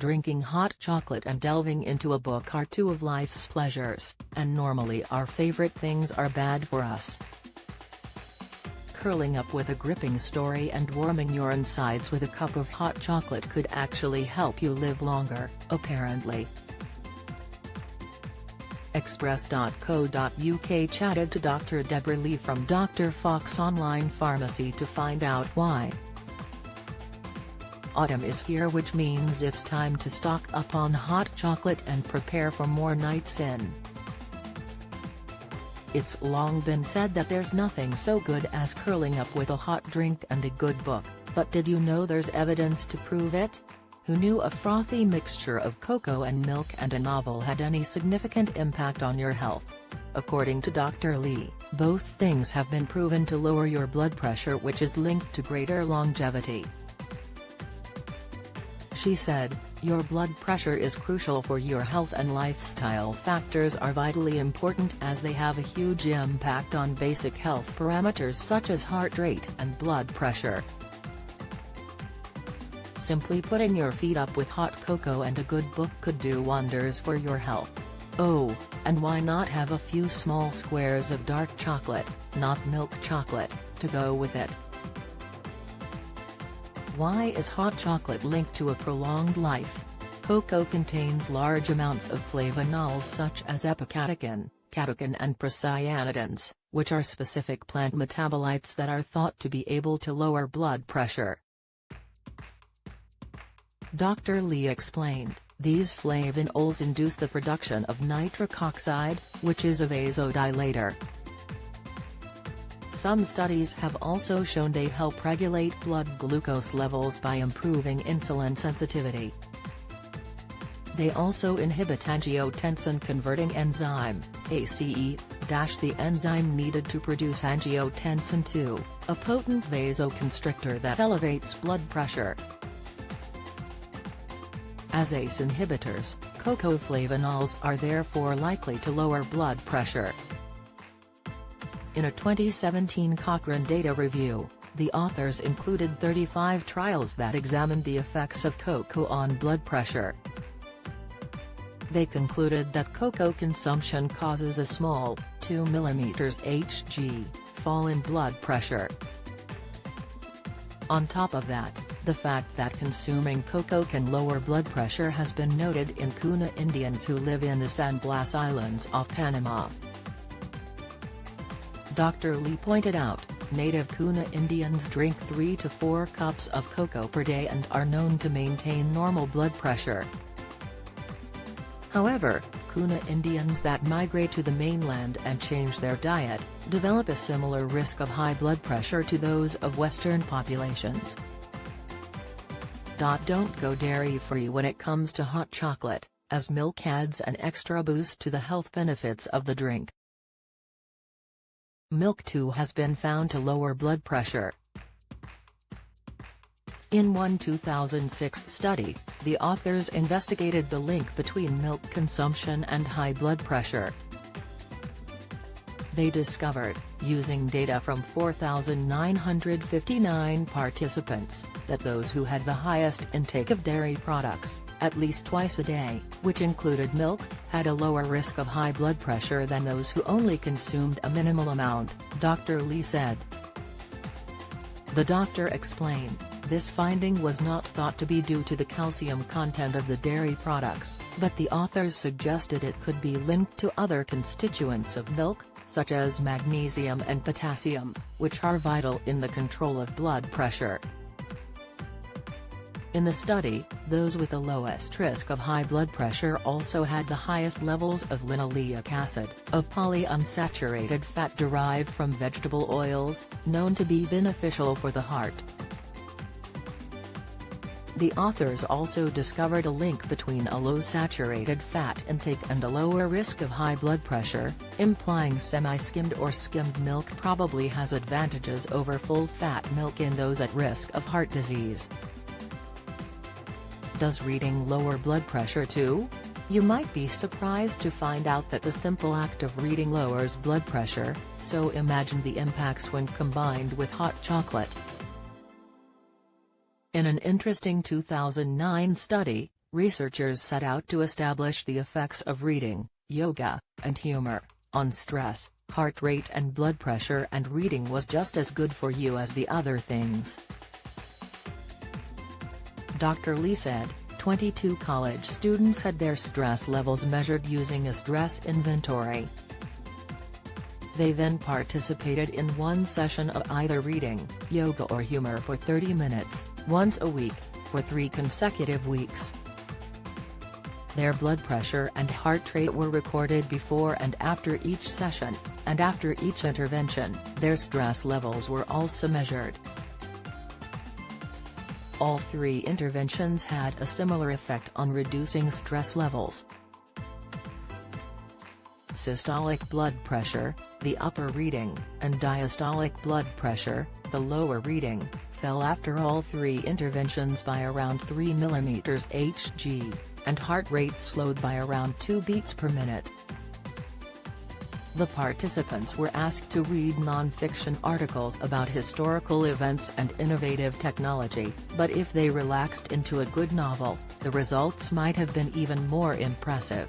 drinking hot chocolate and delving into a book are two of life's pleasures, and normally our favorite things are bad for us. Curling up with a gripping story and warming your insides with a cup of hot chocolate could actually help you live longer, apparently. Express.co.uk chatted to Dr. Deborah Lee from Dr. Fox Online Pharmacy to find out why. Autumn is here, which means it's time to stock up on hot chocolate and prepare for more nights in. It's long been said that there's nothing so good as curling up with a hot drink and a good book, but did you know there's evidence to prove it? Who knew a frothy mixture of cocoa and milk and a novel had any significant impact on your health? According to Dr. Lee, both things have been proven to lower your blood pressure, which is linked to greater longevity. She said, "Your blood pressure is crucial for your health, and lifestyle factors are vitally important as they have a huge impact on basic health parameters such as heart rate and blood pressure. Simply putting your feet up with hot cocoa and a good book could do wonders for your health. Oh, and why not have a few small squares of dark chocolate, not milk chocolate, to go with it?" Why is hot chocolate linked to a prolonged life? Cocoa contains large amounts of flavonols such as epicatechin, catechin and procyanidins, which are specific plant metabolites that are thought to be able to lower blood pressure. Dr. Lee explained, these flavonols induce the production of nitric oxide, which is a vasodilator. Some studies have also shown they help regulate blood glucose levels by improving insulin sensitivity. They also inhibit angiotensin-converting enzyme, ACE, the enzyme needed to produce angiotensin II, a potent vasoconstrictor that elevates blood pressure. As ACE inhibitors, cocoa flavonols are therefore likely to lower blood pressure. In a 2017 Cochrane data review, the authors included 35 trials that examined the effects of cocoa on blood pressure. They concluded that cocoa consumption causes a small, 2 mm Hg, fall in blood pressure. On top of that, the fact that consuming cocoa can lower blood pressure has been noted in Kuna Indians who live in the San Blas Islands off Panama. Dr. Lee pointed out, native Kuna Indians drink 3 to 4 cups of cocoa per day and are known to maintain normal blood pressure. However, Kuna Indians that migrate to the mainland and change their diet, develop a similar risk of high blood pressure to those of Western populations. Don't go dairy-free when it comes to hot chocolate, as milk adds an extra boost to the health benefits of the drink. Milk too has been found to lower blood pressure. In one 2006 study, the authors investigated the link between milk consumption and high blood pressure. They discovered, using data from 4,959 participants, that those who had the highest intake of dairy products, at least twice a day, which included milk, had a lower risk of high blood pressure than those who only consumed a minimal amount, Dr. Lee said. The doctor explained, this finding was not thought to be due to the calcium content of the dairy products, but the authors suggested it could be linked to other constituents of milk, such as magnesium and potassium, which are vital in the control of blood pressure. In the study, those with the lowest risk of high blood pressure also had the highest levels of linoleic acid, a polyunsaturated fat derived from vegetable oils, known to be beneficial for the heart. The authors also discovered a link between a low saturated fat intake and a lower risk of high blood pressure, implying semi-skimmed or skimmed milk probably has advantages over full-fat milk in those at risk of heart disease. Does reading lower blood pressure too? You might be surprised to find out that the simple act of reading lowers blood pressure, so imagine the impacts when combined with hot chocolate. In an interesting 2009 study, researchers set out to establish the effects of reading, yoga, and humor on stress, heart rate and blood pressure, and reading was just as good for you as the other things. Dr. Lee said, 22 college students had their stress levels measured using a stress inventory. They then participated in one session of either reading, yoga or humor for 30 minutes, once a week, for 3 consecutive weeks. Their blood pressure and heart rate were recorded before and after each session, and after each intervention, their stress levels were also measured. All 3 interventions had a similar effect on reducing stress levels. Systolic blood pressure, the upper reading, and diastolic blood pressure, the lower reading, fell after all 3 interventions by around 3 mm Hg, and heart rate slowed by around 2 beats per minute. The participants were asked to read non-fiction articles about historical events and innovative technology, but if they relaxed into a good novel, the results might have been even more impressive.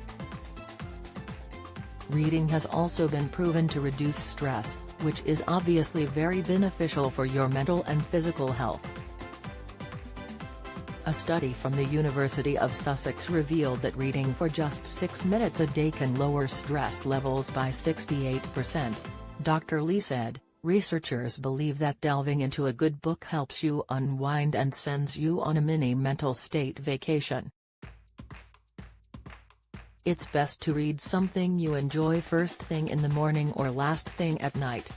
Reading has also been proven to reduce stress, which is obviously very beneficial for your mental and physical health. A study from the University of Sussex revealed that reading for just 6 minutes a day can lower stress levels by 68%. Dr. Lee said, researchers believe that delving into a good book helps you unwind and sends you on a mini mental state vacation. It's best to read something you enjoy first thing in the morning or last thing at night.